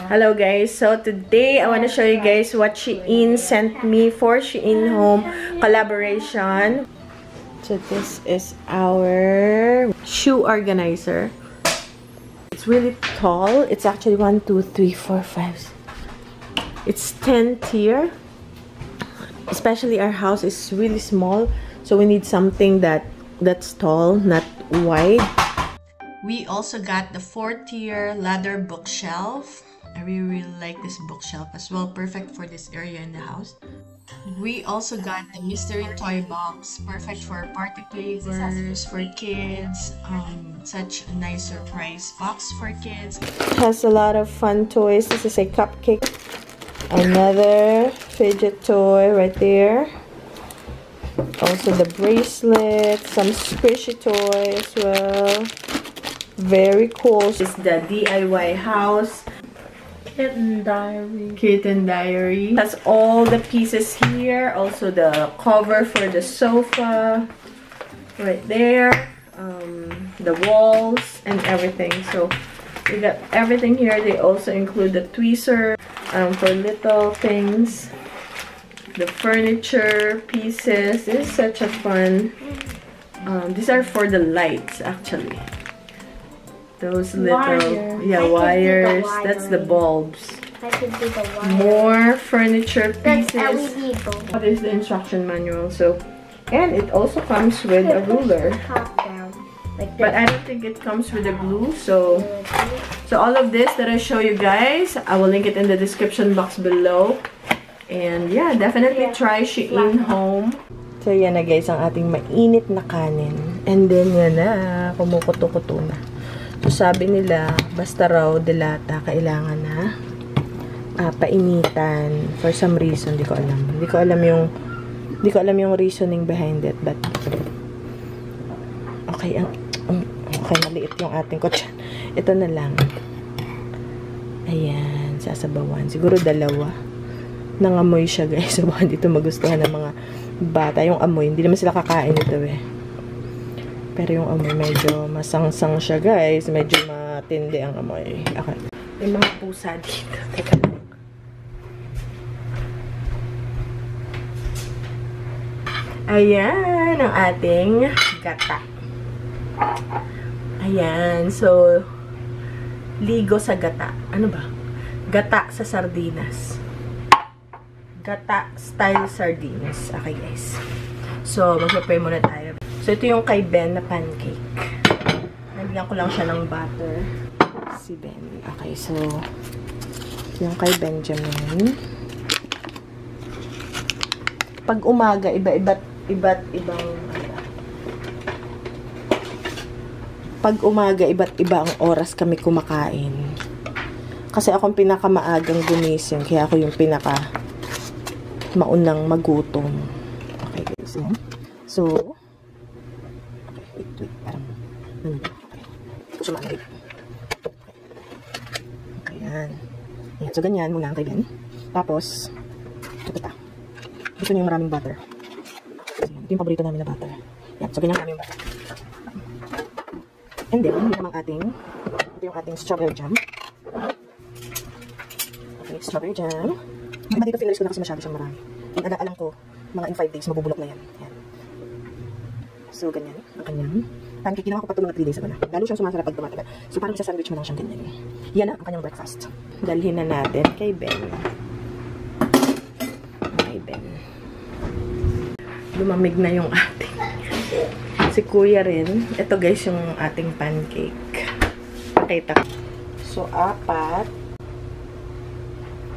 Hello guys, so today I want to show you guys what Shein sent me for Shein Home collaboration. So this is our shoe organizer. It's really tall. It's actually 1, 2, 3, 4, 5. It's 10 tier. Especially our house is really small, so we need something that's tall, not wide. We also got the 4-tier ladder bookshelf. I really like this bookshelf as well. Perfect for this area in the house. We also got the mystery toy box. Perfect for party favors, for kids. Such a nice surprise box for kids. It has a lot of fun toys. This is a cupcake. Another fidget toy right there. Also the bracelet. Some squishy toy as well. Very cool. This is the DIY house. Kitten diary. Kitten diary. Has all the pieces here. Also the cover for the sofa. Right there. The walls and everything. So we got everything here. They also include the tweezer for little things. The furniture pieces. This is such a fun. These are for the lights actually. Those little wires. That's the bulbs. I can do the wire. More furniture pieces. That's LED bulb. What is the instruction manual? So, and it also comes with a ruler. Top down, like But I don't think it comes with a glue. So all of this that I show you guys, I will link it in the description box below. And yeah, definitely try Shein Home. So yan na guys ang ating mainit na kanin. And then yan na, kumukuto-kuto na. So, sabi nila, basta raw delata, kailangan na painitan for some reason. Hindi ko alam. Hindi ko alam yung reasoning behind it. But, okay, okay, maliit yung ating kotse. Ito na lang. Ayan, sasabawan. Siguro dalawa. Nangamoy siya, guys. So, baka dito magustuhan ng mga bata. Yung amoy, hindi naman sila kakain ito, eh. Pero yung amoy, medyo masangsang siya, guys. Medyo matindi ang amoy. Okay. May mga pusa dito. Teka lang. Ayan, ang ating gata. Ayan. So, ligo sa gata. Ano ba? Gata sa sardinas. Gata style sardines. Okay, guys. So, mag-prepare muna tayo. So, ito yung kay Ben na pancake. Nagyan ko lang siya ng butter. Si Ben. Okay, so, yung kay Benjamin. Pag umaga, iba't ibang pag umaga, iba't iba ang oras kami kumakain. Kasi akong pinakamaagang gumising. Kaya ako yung maunang magutom. Okay, guys. So, wait, parang okay. Ito siya maanggit. Okay, yan. Ayan, so ganyan muna ang kailan. Tapos, ito pa. Gusto niyo yung maraming butter. Ito yung paborito namin na butter. Yan, so ganyan kami yung butter. And then, ito yung ating strawberry jam. Okay, strawberry jam. Iba dito, fingers ko na kasi masyado siyang marami. And alam ko, mga in 5 days, mabubulok na yan. Yan. So, ganyan. Ang kanyang pancake. Ginawa ko pa ito mga 3 days ago na. Lalo siyang sumasarap pag tumatagal. So, parang isa-sandwich mo lang siyang ganyan. Yan na ang kanyang breakfast. Dalhin na natin kay Ben. Kay Ben. Lumamig na yung ating. Si Kuya rin. Ito guys yung ating pancake. Pakita. So, 4.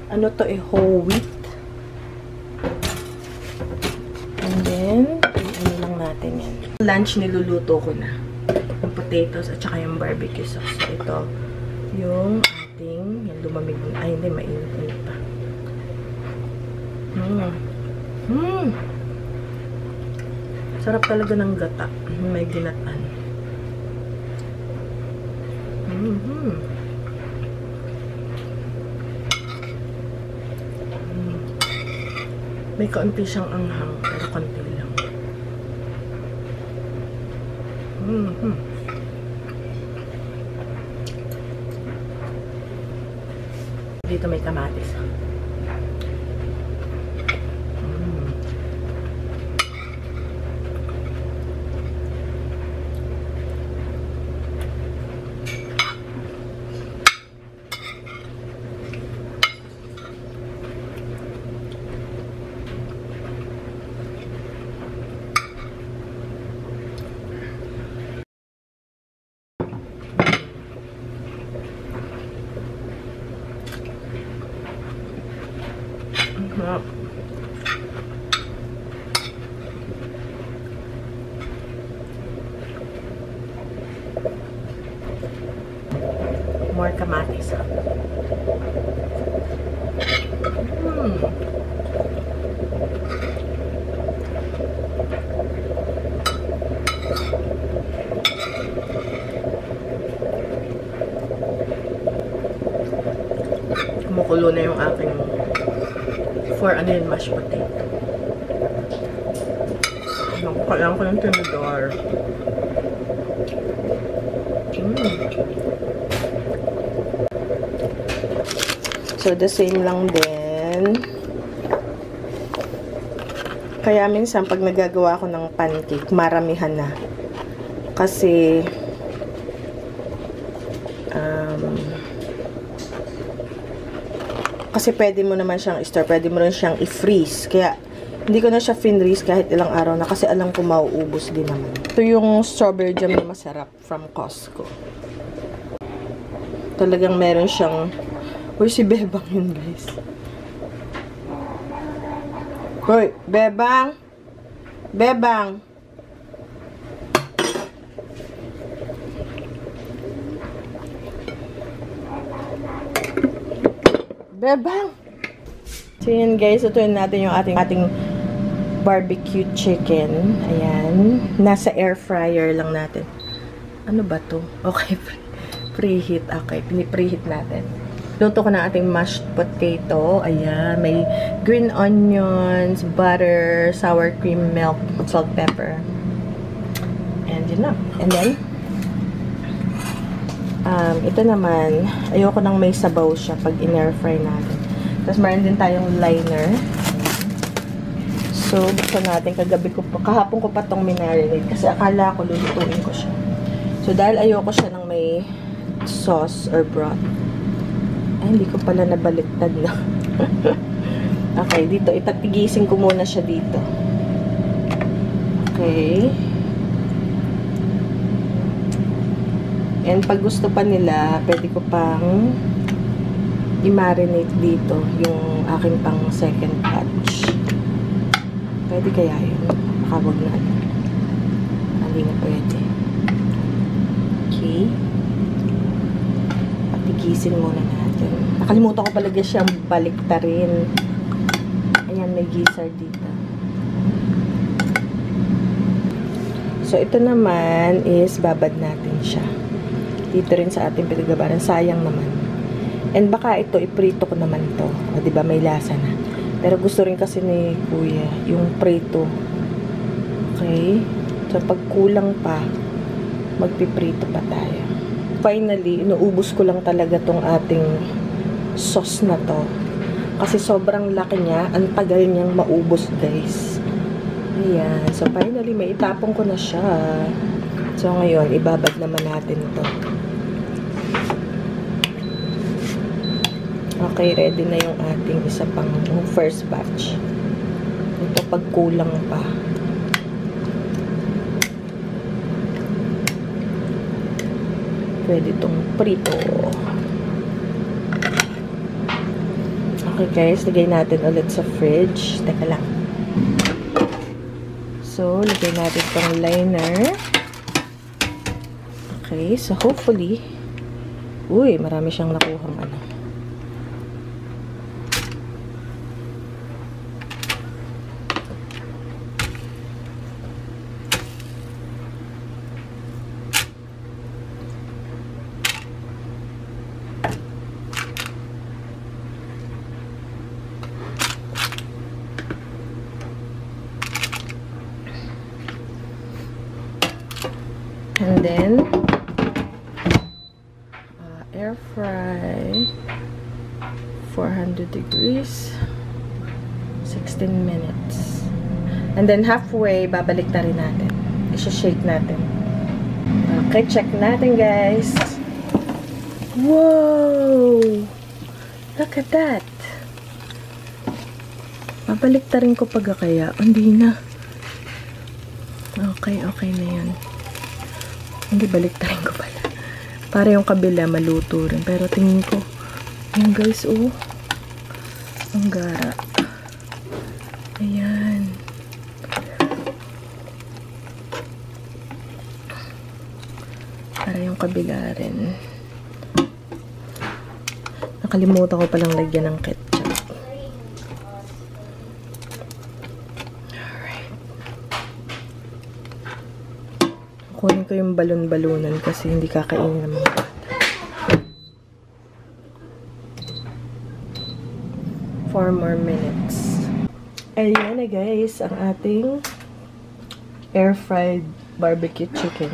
Ano to eh? Whole wheat. And then, ano lang natin yan. Lunch niluluto ko na. Yung potatoes at saka yung barbecue sauce. So, ito yung ating, yung lumamig. Ay, hindi, mainit pa. Sarap talaga ng gata. May ginatan. May kaunti siyang anghang, pero kaunti lang. Dito may kamatis. More kamatis. Kumukulo na yung aking mashed potato. Kailangan ko ng tinidor. So, the same lang din. Kaya minsan, pag nagagawa ako ng pancake, maramihan na. Kasi, pwede mo naman siyang i-store, pwede mo rin siyang i-freeze. Kaya, hindi ko na siya fin-freeze kahit ilang araw na kasi alam ko mauubos din naman. Ito yung strawberry jam na masarap from Costco. Talagang meron siyang... Uy, si Bebang yun, guys. Uy, Bebang! Bebang! Bebang! So, yun guys. Ituin natin yung ating barbecue chicken. Ayan. Nasa air fryer lang natin. Ano ba to? Okay. Preheat. Okay. Pinipreheat natin. Luto ko na ating mashed potato. Ayan. May green onions, butter, sour cream, milk, salt, pepper. And yun na. And then, ito naman, ayoko nang may sabaw siya pag in-air fry natin. Tapos, meron din tayong liner. So, buksan natin. Kahapon ko pa itong minarinate kasi akala ko lulutuin ko siya. So, dahil ayoko siya ng may sauce or broth. Ay, hindi ko pala nabaliktad na. Okay, dito. Ipatigising ko muna siya dito. Okay. And pag gusto pa nila, pwede ko pang i-marinate dito yung aking pang second batch. Pwede kaya yun? Makawag na. Hindi na pwede. Okay. Patigisin muna natin. Nakalimutan ko pala siyang baliktarin. Ayan, may gizzard dito. So, ito naman is babad natin siya. Dito rin sa ating pinagabaran. Sayang naman. And baka ito, iprito ko naman to. O, diba, may lasa na. Pero gusto rin kasi ni Kuya, yung prito. Okay? So, pag kulang pa, magpiprito pa tayo. Finally, inuubos ko lang talaga tong ating sauce na to. Kasi sobrang laki niya. Ang tagal niyang maubos, guys. Ayan. So, finally, may itapong ko na siya. So, ngayon, ibabad naman natin to. Okay, ready na yung ating isa pang first batch. Ito, pag kulang pa. Pwede itong prito. Okay, guys. Lagay natin ulit sa fridge. Teka lang. So, lagay natin itong liner. Okay, so hopefully, uy, marami siyang nakuhang ano. And then, air fry 400 degrees. 16 minutes. And then halfway, babalik na rin natin. I-shake natin. Okay, check natin, guys. Whoa! Look at that. Babalik ta rin ko pag kaya. Hindi na. Okay, okay na yan. Hindi, balik ta rin ko pala. Para yung kabila maluto rin. Pero tingin ko, yung guys, oh. Ang gara. Ayan. Para yung kabila rin. Nakalimutan ko palang lagyan ng ketchup. Alright. Kunin ko yung balon-balunan kasi hindi kakainin ng mga bata. 4 more minutes. Ayan na guys, ang ating air-fried barbecue chicken.